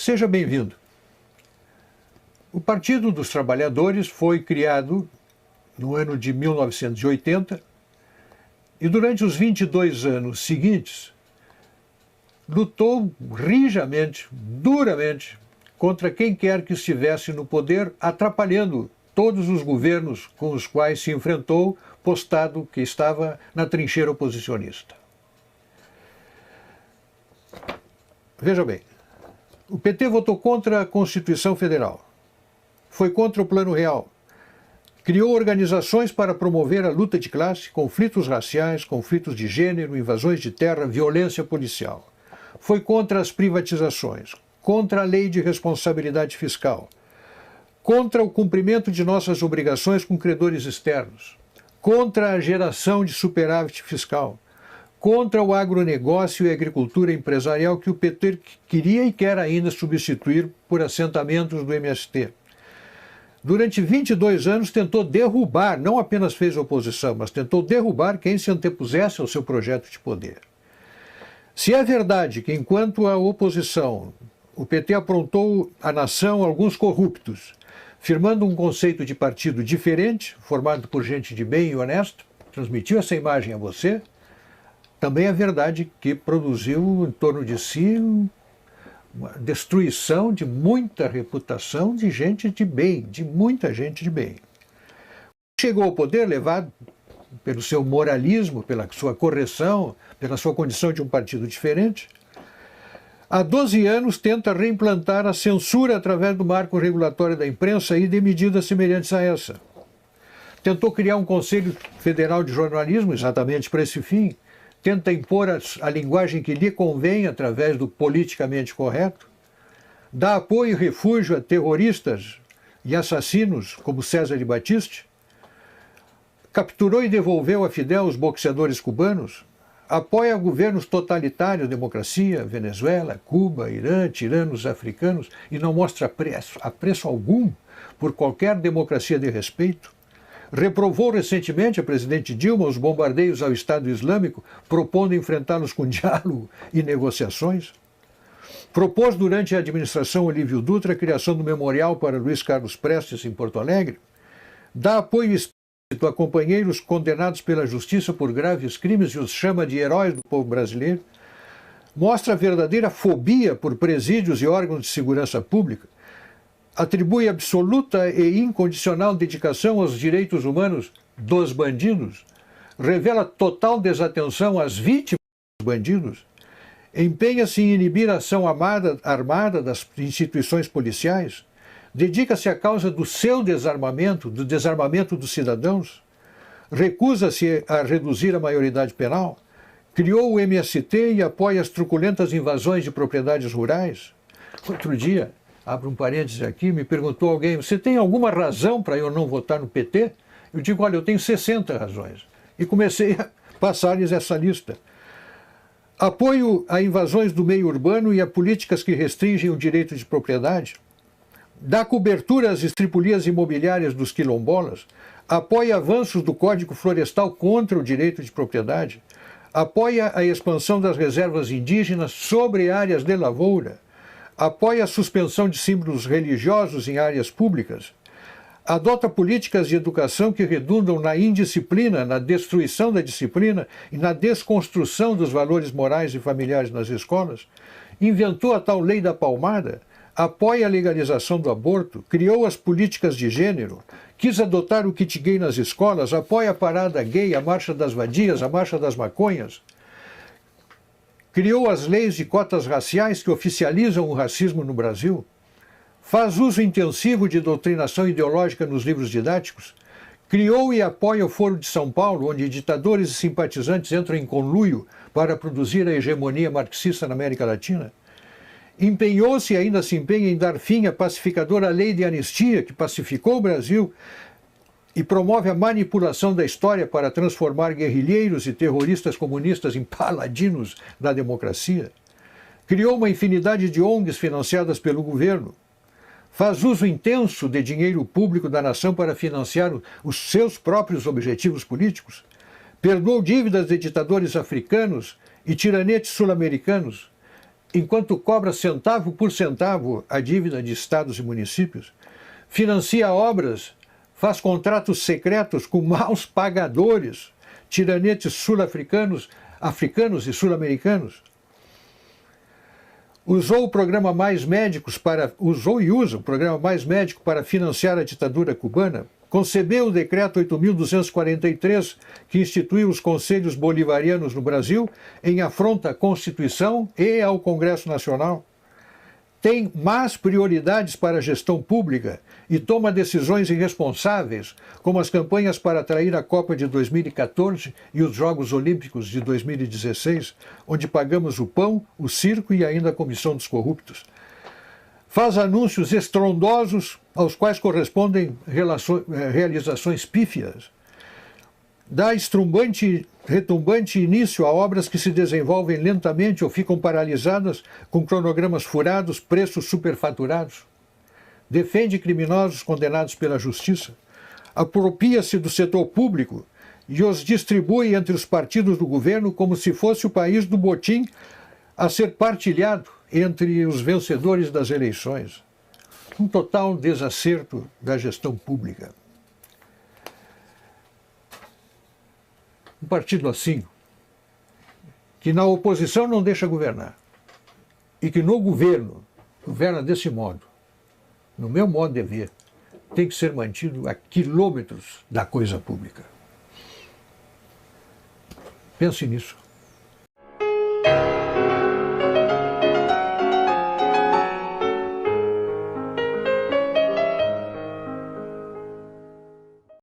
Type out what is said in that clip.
Seja bem-vindo. O Partido dos Trabalhadores foi criado no ano de 1980 e durante os 22 anos seguintes lutou rijamente, duramente, contra quem quer que estivesse no poder, atrapalhando todos os governos com os quais se enfrentou, postado que estava na trincheira oposicionista. Veja bem, o PT votou contra a Constituição Federal, foi contra o Plano Real, criou organizações para promover a luta de classe, conflitos raciais, conflitos de gênero, invasões de terra, violência policial. Foi contra as privatizações, contra a lei de responsabilidade fiscal, contra o cumprimento de nossas obrigações com credores externos, contra a geração de superávit fiscal, contra o agronegócio e a agricultura empresarial que o PT queria e quer ainda substituir por assentamentos do MST. Durante 22 anos tentou derrubar, não apenas fez oposição, mas tentou derrubar quem se antepusesse ao seu projeto de poder. Se é verdade que, enquanto a oposição, o PT aprontou à nação alguns corruptos, firmando um conceito de partido diferente, formado por gente de bem e honesta, transmitiu essa imagem a você, também é verdade que produziu em torno de si uma destruição de muita reputação de gente de bem, de muita gente de bem. Chegou ao poder levado pelo seu moralismo, pela sua correção, pela sua condição de um partido diferente. Há 12 anos tenta reimplantar a censura através do marco regulatório da imprensa e de medidas semelhantes a essa. Tentou criar um Conselho Federal de Jornalismo exatamente para esse fim. Tenta impor a linguagem que lhe convém através do politicamente correto, dá apoio e refúgio a terroristas e assassinos como César de Batiste, capturou e devolveu a Fidel os boxeadores cubanos, apoia governos totalitários, democracia, Venezuela, Cuba, Irã, tiranos africanos e não mostra apreço algum por qualquer democracia de respeito. Reprovou recentemente a presidente Dilma os bombardeios ao Estado Islâmico, propondo enfrentá-los com diálogo e negociações. Propôs durante a administração Olívio Dutra a criação do memorial para Luiz Carlos Prestes em Porto Alegre. Dá apoio explícito a companheiros condenados pela justiça por graves crimes e os chama de heróis do povo brasileiro. Mostra a verdadeira fobia por presídios e órgãos de segurança pública. Atribui absoluta e incondicional dedicação aos direitos humanos dos bandidos, revela total desatenção às vítimas dos bandidos, empenha-se em inibir a ação armada das instituições policiais, dedica-se à causa do seu desarmamento, do desarmamento dos cidadãos, recusa-se a reduzir a maioridade penal, criou o MST e apoia as truculentas invasões de propriedades rurais. Outro dia, abro um parênteses aqui, me perguntou alguém, você tem alguma razão para eu não votar no PT? Eu digo, olha, eu tenho 60 razões. E comecei a passar-lhes essa lista. Apoio a invasões do meio urbano e a políticas que restringem o direito de propriedade. Dá cobertura às estripulias imobiliárias dos quilombolas. Apoia avanços do Código Florestal contra o direito de propriedade. Apoia a expansão das reservas indígenas sobre áreas de lavoura. Apoia a suspensão de símbolos religiosos em áreas públicas, adota políticas de educação que redundam na indisciplina, na destruição da disciplina e na desconstrução dos valores morais e familiares nas escolas, inventou a tal lei da palmada, apoia a legalização do aborto, criou as políticas de gênero, quis adotar o kit gay nas escolas, apoia a parada gay, a marcha das vadias, a marcha das maconhas, criou as leis de cotas raciais que oficializam o racismo no Brasil, faz uso intensivo de doutrinação ideológica nos livros didáticos, criou e apoia o Foro de São Paulo, onde ditadores e simpatizantes entram em conluio para produzir a hegemonia marxista na América Latina, empenhou-se e ainda se empenha em dar fim à pacificadora lei de anistia que pacificou o Brasil e promove a manipulação da história para transformar guerrilheiros e terroristas comunistas em paladinos da democracia. Criou uma infinidade de ONGs financiadas pelo governo. Faz uso intenso de dinheiro público da nação para financiar os seus próprios objetivos políticos. Perdoou dívidas de ditadores africanos e tiranetes sul-americanos. enquanto cobra centavo por centavo a dívida de estados e municípios, financia obras, faz contratos secretos com maus pagadores, tiranetes sul-africanos, africanos e sul-americanos. Usou o programa Mais Médicos usou e usa o programa Mais Médico para financiar a ditadura cubana, concebeu o decreto 8.243, que instituiu os conselhos bolivarianos no Brasil, em afronta à Constituição e ao Congresso Nacional. Tem más prioridades para a gestão pública e toma decisões irresponsáveis, como as campanhas para atrair a Copa de 2014 e os Jogos Olímpicos de 2016, onde pagamos o pão, o circo e ainda a comissão dos corruptos. Faz anúncios estrondosos aos quais correspondem realizações pífias. Dá retumbante início a obras que se desenvolvem lentamente ou ficam paralisadas com cronogramas furados, preços superfaturados. Defende criminosos condenados pela justiça. Apropria-se do setor público e os distribui entre os partidos do governo como se fosse o país do botim a ser partilhado entre os vencedores das eleições. Um total desacerto da gestão pública. Um partido assim, que na oposição não deixa governar, e que no governo governa desse modo, no meu modo de ver, tem que ser mantido a quilômetros da coisa pública. Pense nisso.